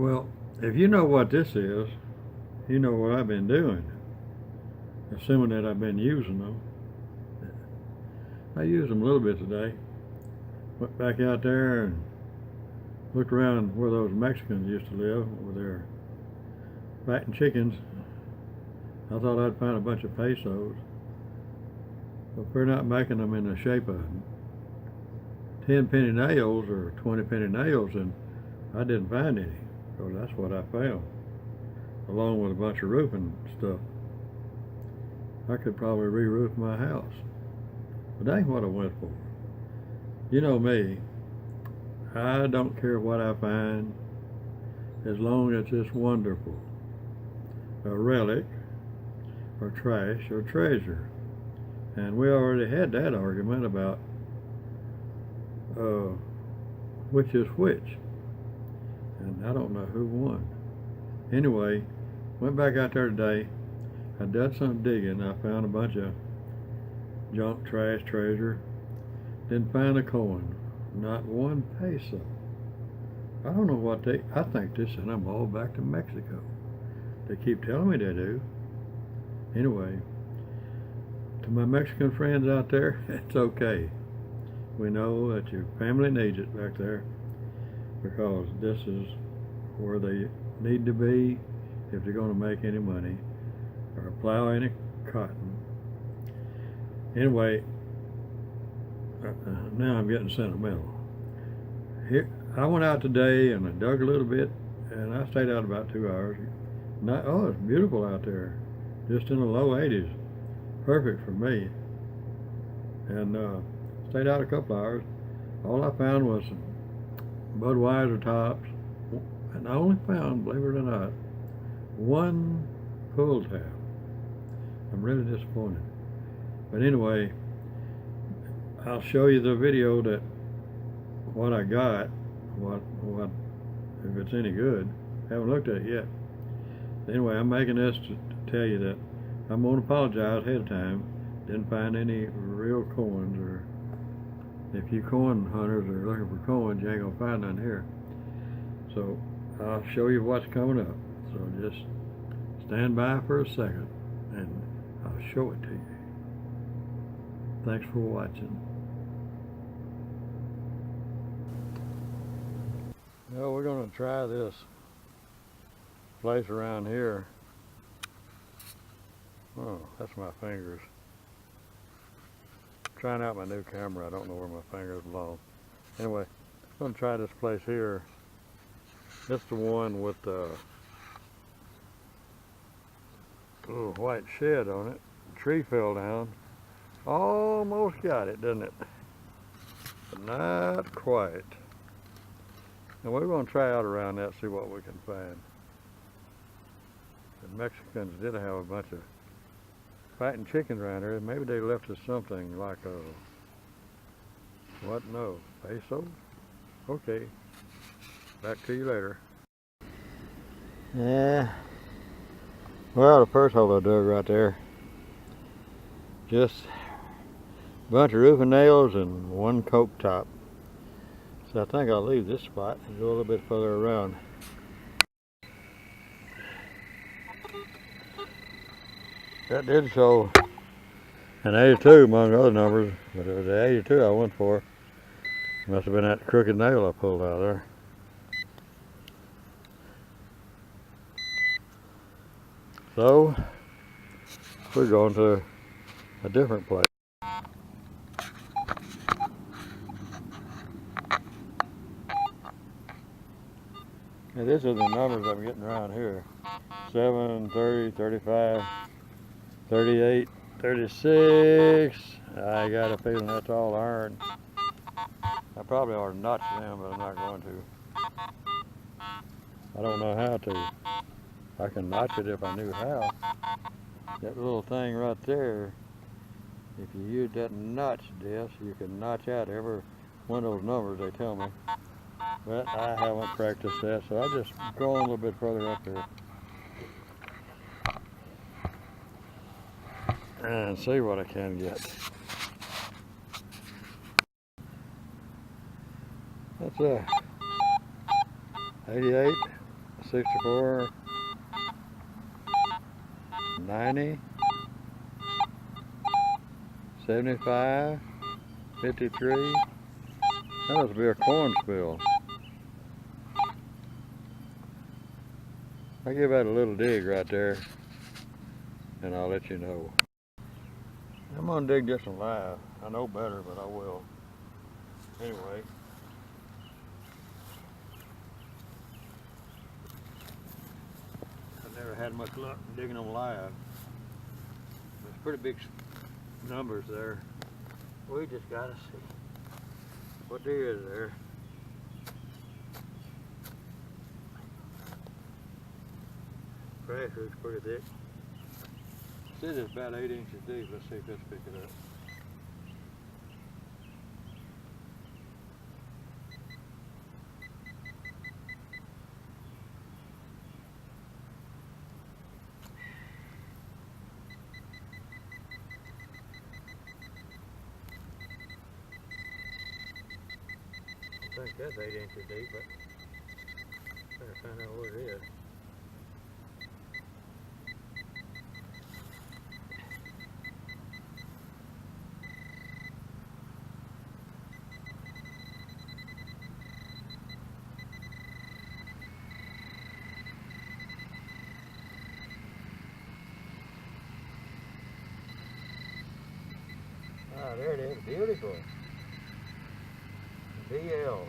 Well, if you know what this is, you know what I've been doing. Assuming that I've been using them. I used them a little bit today. Went back out there and looked around where those Mexicans used to live with their fattened chickens. I thought I'd find a bunch of pesos. But they're not making them in the shape of 10 penny nails or 20 penny nails, and I didn't find any. So that's what I found, along with a bunch of roofing stuff. I could probably re-roof my house. But that ain't what I went for. You know me, I don't care what I find as long as it's wonderful. A relic, or trash, or treasure. And we already had that argument about which is which. And I don't know who won. Anyway, went back out there today. I did some digging. I found a bunch of junk, trash, treasure. Didn't find a coin. Not one peso. I don't know what I think they sent them all back to Mexico. They keep telling me they do. Anyway, to my Mexican friends out there, it's okay. We know that your family needs it back there, because this is where they need to be if they're going to make any money or plow any cotton. Anyway, now I'm getting sentimental. Here, I went out today and I dug a little bit, and I stayed out about 2 hours. Oh, it's beautiful out there, just in the low 80s, perfect for me. And stayed out a couple hours. All I found was some Budweiser tops, and I only found, believe it or not, one pull tab. I'm really disappointed. But anyway, I'll show you the video that what I got, what if it's any good. Haven't looked at it yet. Anyway, I'm making this to tell you that I'm going to apologize ahead of time. Didn't find any real coins, or if you coin hunters are looking for coins, you ain't gonna find none here. So I'll show you what's coming up. So just stand by for a second and I'll show it to you. Thanks for watching. Well, we're gonna try this place around here. Oh, that's my fingers. Trying out my new camera. I don't know where my fingers belong. Anyway, I'm going to try this place here. It's the one with the little white shed on it. The tree fell down. Almost got it, didn't it? But not quite. And we're going to try out around that, see what we can find. The Mexicans did have a bunch of fattened chickens around here. Maybe they left us something like what? No, pesos? Okay. Back to you later. Yeah. Well, the first hole I dug right there, just a bunch of roofing nails and one coke top. So I think I'll leave this spot and go a little bit further around. That did show an 82 among other numbers, but it was the 82 I went for. Must have been that crooked nail I pulled out of there. So, we're going to a different place. Now these are the numbers I'm getting around here. 7, 30, 35, 38, 36. I got a feeling that's all iron. I probably ought to notch them, but I'm not going to. I don't know how to. I can notch it if I knew how. That little thing right there, if you use that notch disc, you can notch out every one of those numbers they tell me. But I haven't practiced that, so I'll just go on a little bit further up here and see what I can get. That's a 88, 64, 90, 75, 53. That must be a corn spill. I'll give that a little dig right there, and I'll let you know. I'm gonna dig this one live. I know better, but I will. Anyway. I've never had much luck digging them live. There's pretty big numbers there. We just gotta see what deer is there. Grass roots pretty thick. It says it's about 8 inches deep. Let's see if this pick it up. I think that's 8 inches deep, but I better find out what it is. Ah, there it is, beautiful. BL.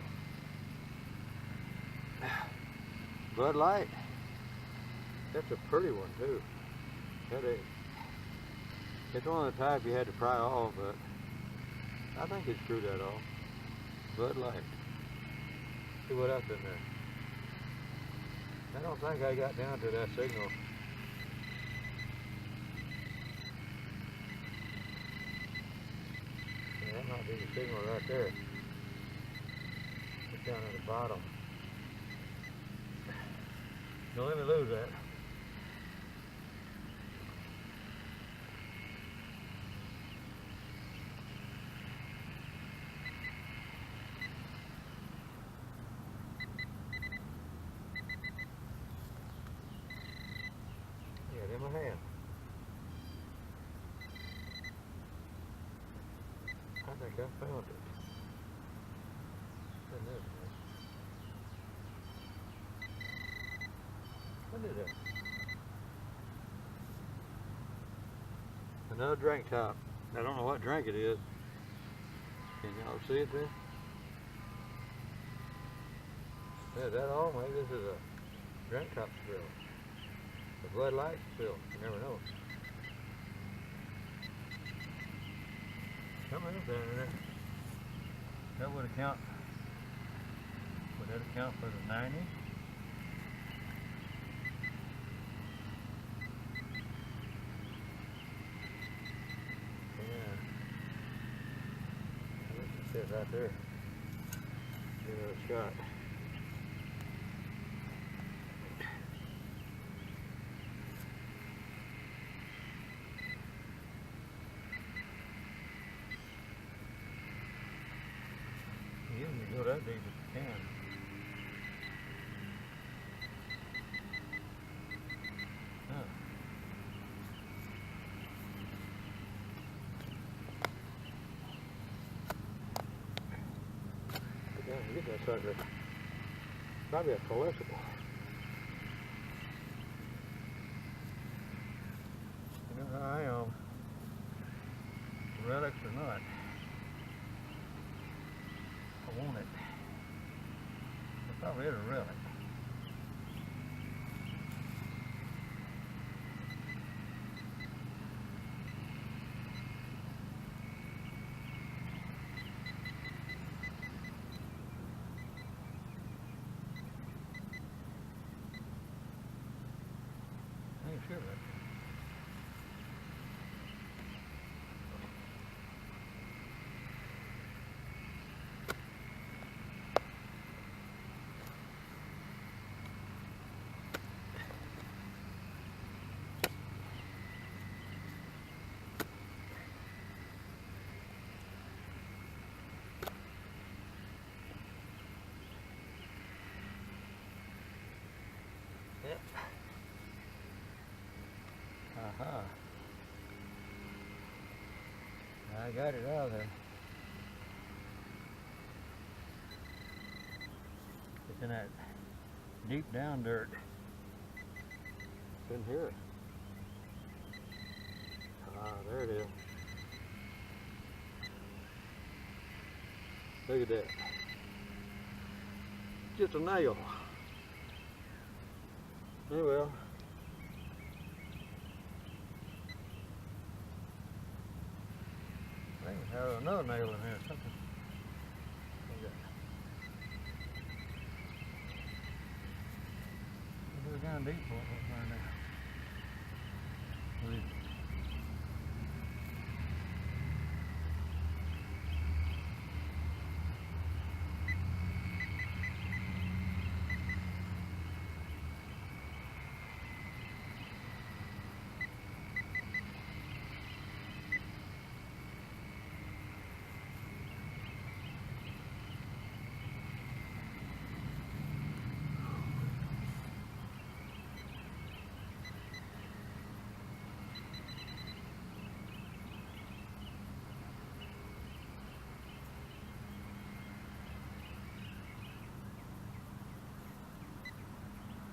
Bud Light. That's a pretty one too. That is. It's one of the type you had to pry off, but I think it screwed that off. Bud Light. See what else in there. I don't think I got down to that signal. Yeah, that might be the signal right there. It's down at the bottom. Don't let me lose that. Yeah, it's in my hand. I think I found it. Isn't it? What is that? Another drink top. I don't know what drink it is. Can y'all see it there? Yeah, is that all? Maybe this is a drink top spill. A Bud Light spill. You never know. Something else down there. That would account. Would that account for the 90? It right there. Give it a shot. You can go that deep if you can. Huh. Get that sucker. Probably a collectible. You know how I am. Relics or not. I want it. It probably is a relic. I ain't sure of that. I got it out of there. It's in that deep down dirt. Couldn't hear it. Ah, there it is. Look at that. Just a nail. Oh well. I think we have another nail in here or something. We're down deep for it, we'll find out.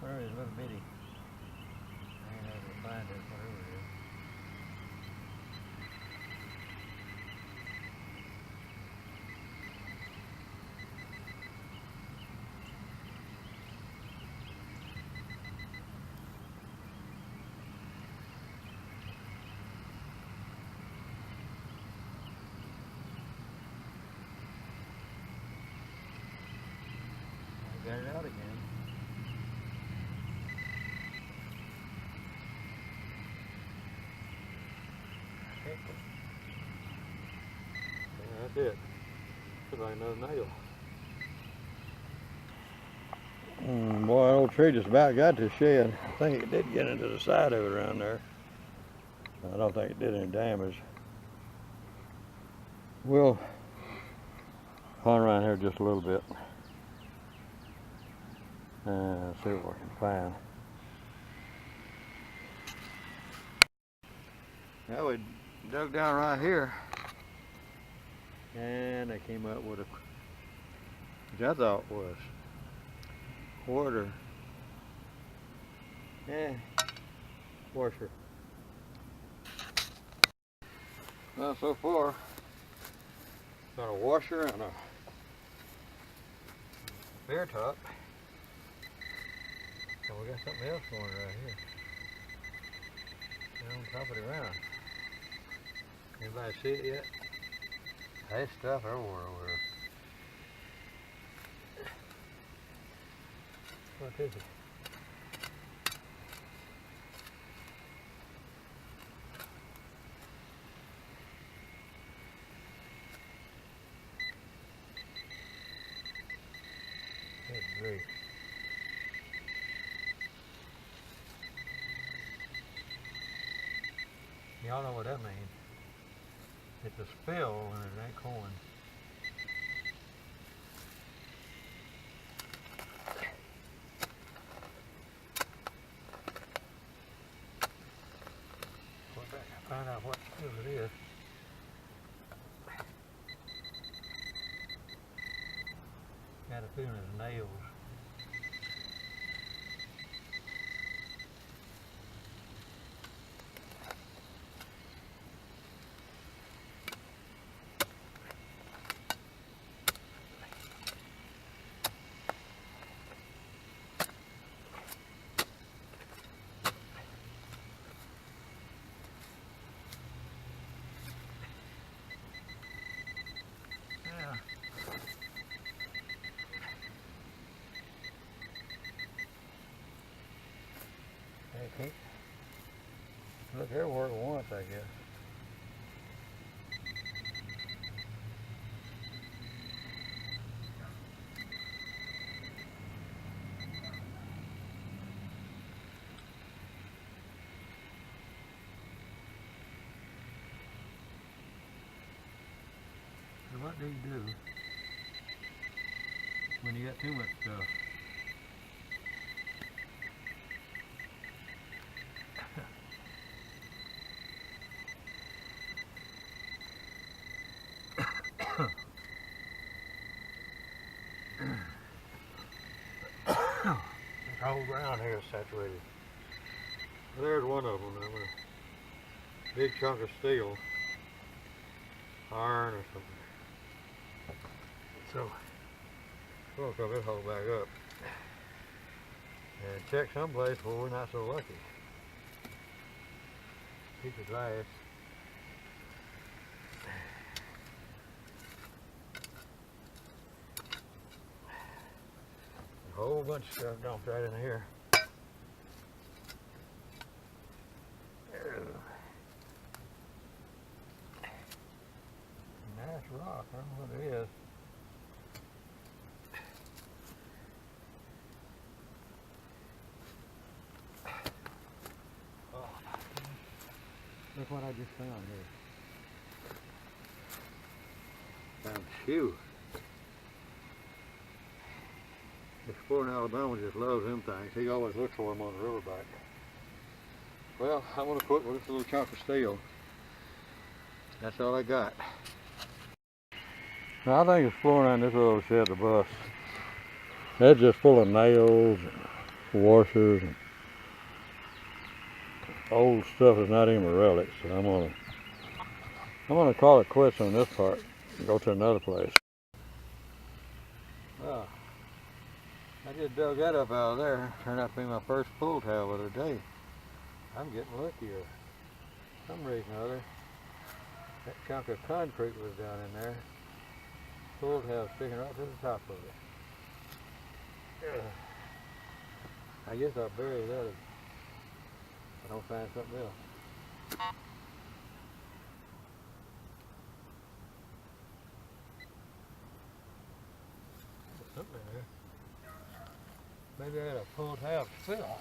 Where is little bitty? I ain't able to find it, whatever it is. I got it out again. Yeah, that's it. Looks like another nail. Boy, that old tree just about got to shed. I think it did get into the side of it around there. I don't think it did any damage. We'll hunt around here just a little bit and see what we can find. Now we dug down right here and they came up with a, which I thought was quarter, washer. Well, so far got a washer and a bear top. And we got something else going right here. On top of the ground. Anybody see it yet? There's stuff everywhere over here. What is it? Good grief. Y'all know what that means. It's a spill when it ain't corn. Go back and find out what spill it is. Got a feeling it's nails. Okay. Look everywhere at once, I guess. So what do you do when you got too much stuff? whole ground here is saturated. There's one of them. I'm a big chunk of steel, iron or something. So we'll cover this hole back up and check someplace where we're not so lucky. Piece of glass. A whole bunch of stuff dumped right in here. Nice rock, I don't know what it is. Oh, look what I just found here. Found a shoe. Exploring Alabama just loves them things. He always looks for them on the riverbank. Well, I'm going to quit with this little chunk of steel. That's all I got. Now, I think exploring around this little shed, the bus, that's just full of nails and washers and old stuff that's not even relics. So I'm gonna call it quits on this part and go to another place. Well, I just dug that up out of there. Turned out to be my first pull tab of the day. I'm getting luckier. For some reason or other, that chunk of concrete was down in there. Pull tab sticking right to the top of it. I guess I'll bury that if I don't find something else. There's something in there. Maybe I had a pull tab spill.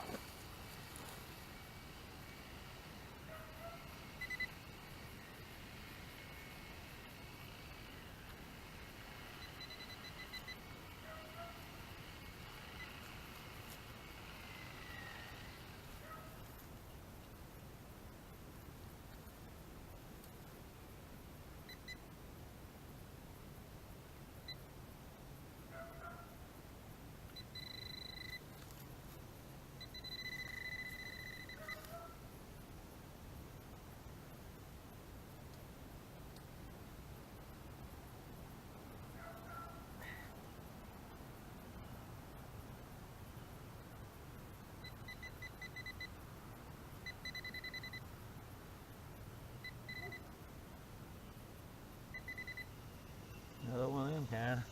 Another one of them kind.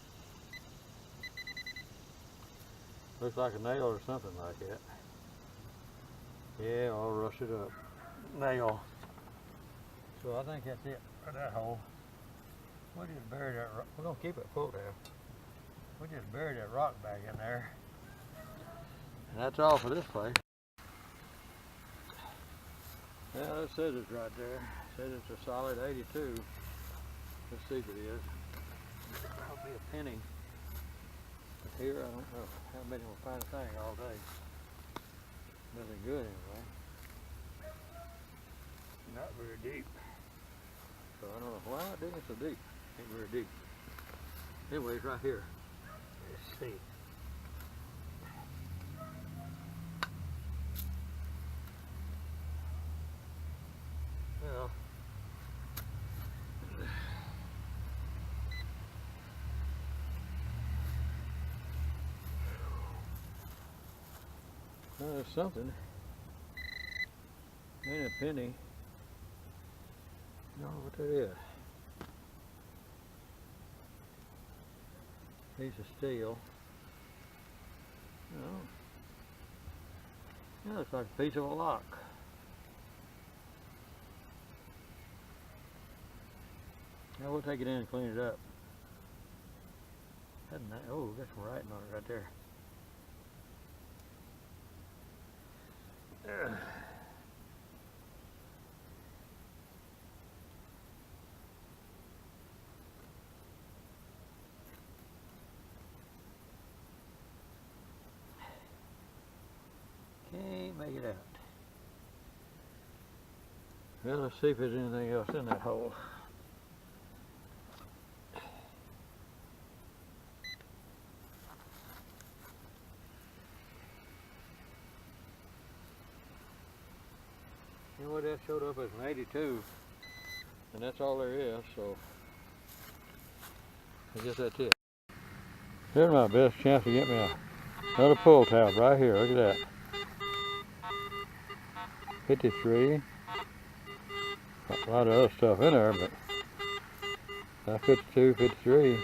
Looks like a nail or something like that. Yeah, all rusted up. Nail. So I think that's it for that hole. We'll just bury that rock. We're going to keep it full there. We'll just bury that rock back in there. And that's all for this place. Yeah, it says it's right there. It says it's a solid 82. Let's see if it is. That'll be a penny. But here, I don't know. I haven't been able to find a thing all day. Nothing good anyway. Not very deep. So I don't know why I'm digging so deep. Ain't very deep. Anyway, it's right here. Let's see. Well, there's something. Ain't a penny. I don't know what that is. Piece of steel. No. Yeah, looks like a piece of a lock. Now we'll take it in and clean it up. Oh, got some writing on it right there. Can't make it out. Well, let's see if there's anything else in that hole. Anyway, that showed up as an 82, and that's all there is, so I guess that's it. Here's my best chance to get me another pull tab right here. Look at that. 53. A lot of other stuff in there, but that 52, 53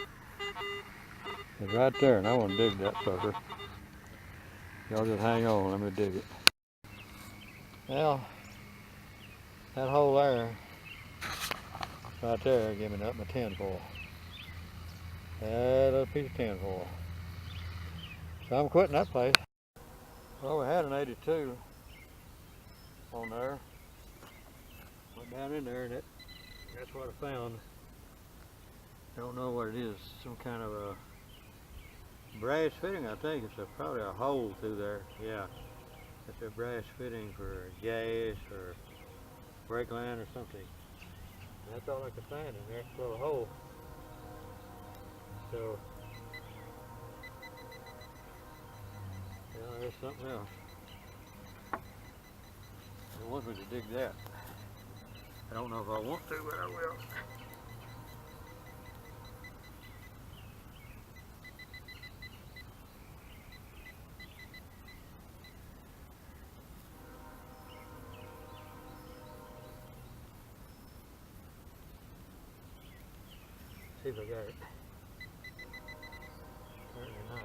is right there, and I want to dig that sucker. Y'all just hang on, let me dig it. Well, that hole there, right there, giving up my tin foil. That little piece of tin foil. So I'm quitting that place. Well, we had an 82 on there. Went down in there, and that's what I found. Don't know what it is. Some kind of a brass fitting, I think. It's probably a hole through there. Yeah, it's a brass fitting for gas or brake line or something. And that's all I could find in there. It's a little hole. So, yeah, there's something else. They want me to dig that. I don't know if I want to, but I will. See if I got it. Apparently not.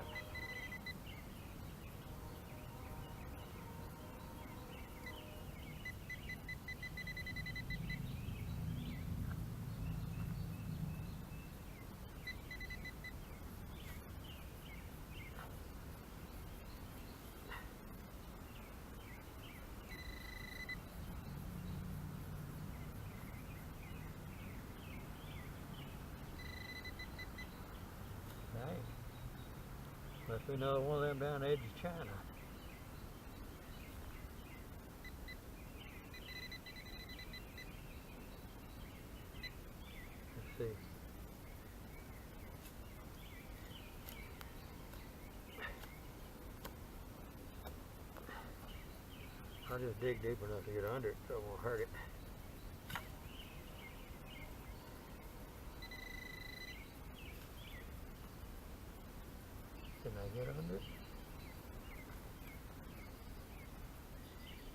Must be another one of them down the edge of China. Let's see. I'll just dig deep enough to get under it so it won't hurt it. Can I get under it?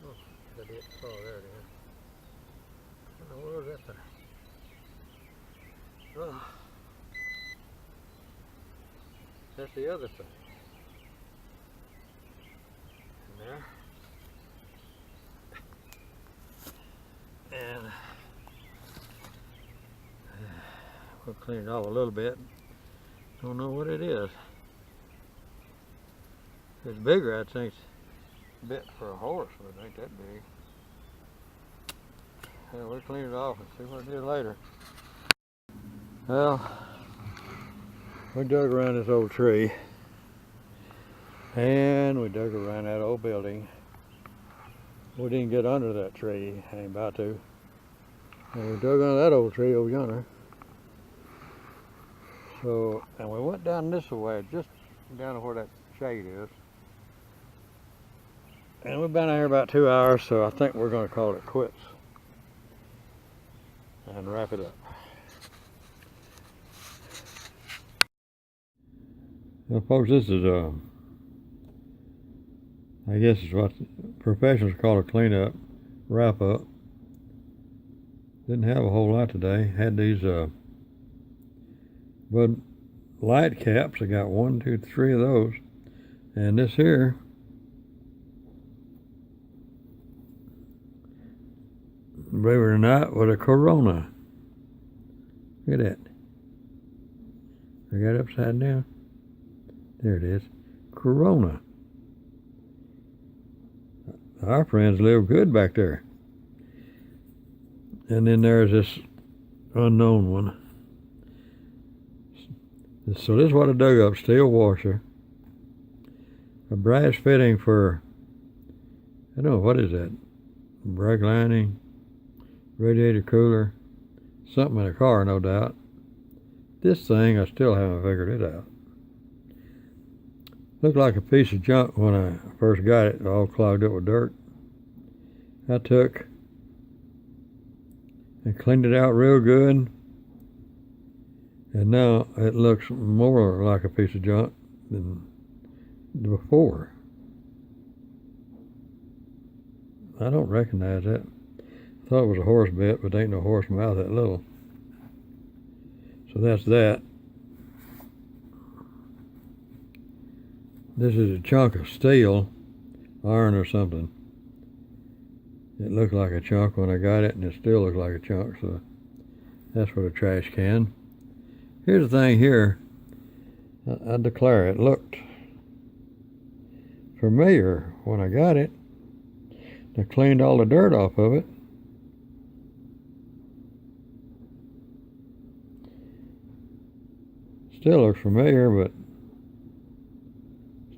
Oh, I did. Oh, there it is. I don't know where that thing. Oh, that's the other thing. In there. And we'll clean it off a little bit. Don't know what it is. If it's bigger, I think it's a bit for a horse, but it ain't that big. Yeah, we'll clean it off and see what it is later. Well, we dug around this old tree, and we dug around that old building. We didn't get under that tree, ain't about to. And we dug under that old tree over yonder. So, and we went down this way, just down to where that shade is. And we've been out here about 2 hours, so I think we're going to call it quits and wrap it up. Well, folks, this is I guess it's what professionals call a cleanup, wrap up. Didn't have a whole lot today. Had these Bud Light caps. I got 1, 2, 3 of those, and this here. Believe it or not, with a Corona. Look at that. I got it upside down. There it is. Corona. Our friends live good back there. And then there's this unknown one. So this is what I dug up. Steel washer. A brass fitting for, I don't know, what is that? Brake lining. Radiator cooler, something in a car, no doubt. This thing, I still haven't figured it out. Looked like a piece of junk when I first got it, all clogged up with dirt. I took and cleaned it out real good. And now it looks more like a piece of junk than before. I don't recognize that. I thought it was a horse bit, but there ain't no horse mouth that little. So that's that. This is a chunk of steel, iron or something. It looked like a chunk when I got it, and it still looks like a chunk, so that's for the trash can. Here's the thing here. I declare it looked familiar when I got it. I cleaned all the dirt off of it. Still looks familiar, but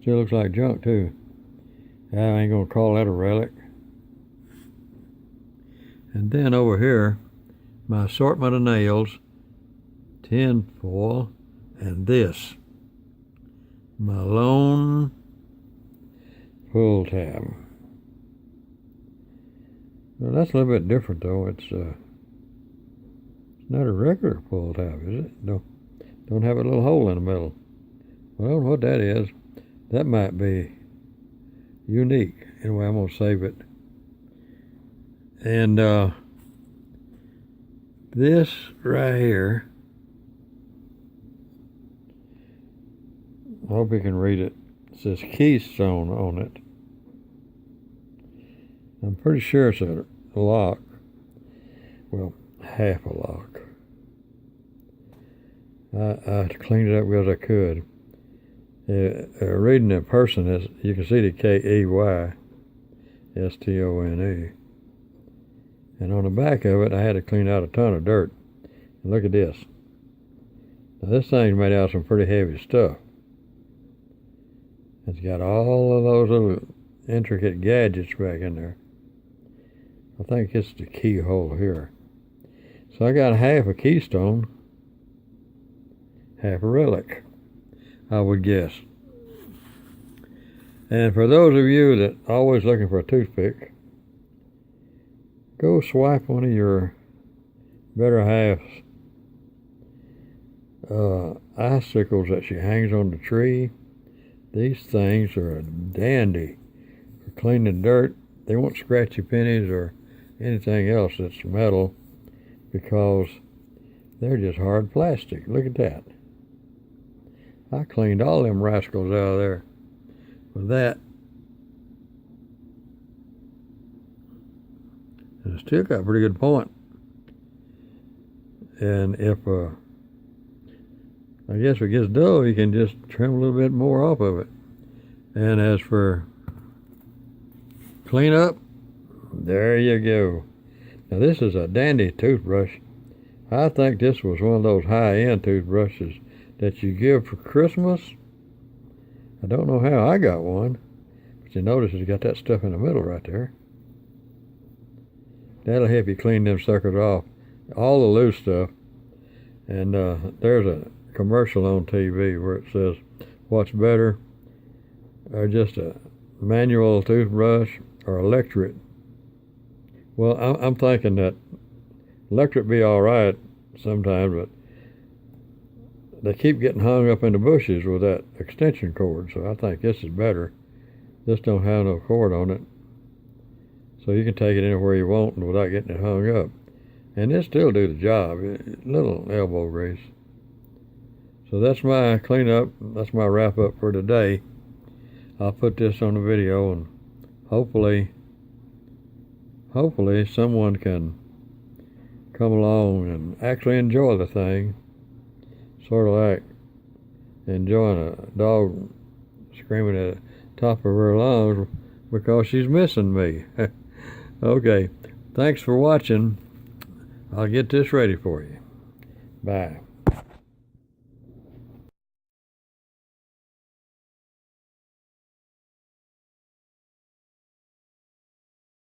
still looks like junk too. I ain't gonna call that a relic. And then over here, my assortment of nails, tin foil, and this, my lone pull tab. Well, that's a little bit different though. It's not a regular pull tab, is it? No, don't have a little hole in the middle. Well, I don't know what that is. That might be unique. Anyway, I'm gonna save it. And this right here, I hope you can read it. It says Keystone on it. I'm pretty sure it's a lock. Well, half a lock. I cleaned it up because I could. Reading it in person, you can see the Keystone. And on the back of it, I had to clean out a ton of dirt. And look at this. Now, this thing's made out of some pretty heavy stuff. It's got all of those little intricate gadgets back in there. I think it's the keyhole here. So I got half a keystone, half a relic, I would guess. And for those of you that are always looking for a toothpick, go swipe one of your better half's icicles that she hangs on the tree. These things are a dandy for cleaning dirt. They won't scratch your pennies or anything else that's metal because they're just hard plastic. Look at that. I cleaned all them rascals out of there with that. And it still got a pretty good point. And if I guess if it gets dull, you can just trim a little bit more off of it. And as for cleanup, there you go. Now this is a dandy toothbrush. I think this was one of those high-end toothbrushes that you give for Christmas. I don't know how I got one, but you notice it's got that stuff in the middle right there. That'll help you clean them suckers off, all the loose stuff. And there's a commercial on TV where it says, what's better, just a manual toothbrush or electric? Well, I'm thinking that electric be all right sometimes, but they keep getting hung up in the bushes with that extension cord, so I think this is better. This don't have no cord on it, so you can take it anywhere you want without getting it hung up. And it still do the job, little elbow grease. So that's my cleanup, that's my wrap up for today. I'll put this on the video, and hopefully someone can come along and actually enjoy the thing. Sort of like enjoying a dog screaming at the top of her lungs because she's missing me. Okay, thanks for watching. I'll get this ready for you. Bye.